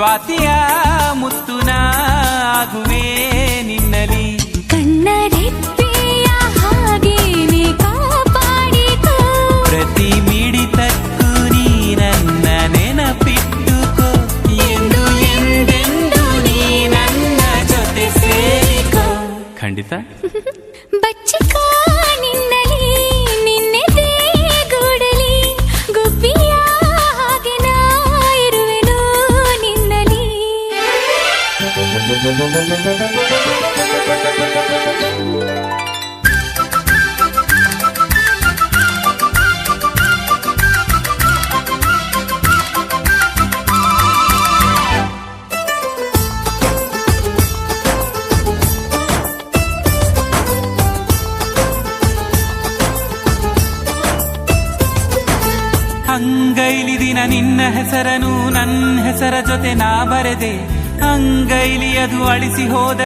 ಸ್ವಾತಿಯ ಮುತ್ತುನ ಆಗುವೆ ನಿನ್ನಲಿ ಕಣ್ಣರೆಪ್ಪೆಯ ಹಾಗೇನೆ ಕಾಪಾಡಿಕೋ ಪ್ರತಿ ಮಿಡಿತಕ್ಕೂ ನೀ ನನ್ನ ನೆನಪಿಟ್ಟುಕೋ ಎಂದು ಎಂದೆಂದು ನೀ ನನ್ನ ಜೊತೆ ಸೇರಿಕೋ ಖಂಡಿತ ಬಚ್ಚಿಕೋ ನಿನ್ನಲಿ ನಿನ್ನೆದೆ ಗೂಡಲಿ ಗುಬ್ಬಿಯ ಹಾಗೆ ನಾ ಇರುವೆನು ನಿನ್ನಲಿ ಅಂಗೈಲಿ ದಿನ ನಿನ್ನ ಹೆಸರನು ನನ್ನ ಹೆಸರ ಜೊತೆ ನಾ ಬರೆದೆ ಅಂಗೈಲಿ ಅದು ಅಳಿಸಿ ಹೋದ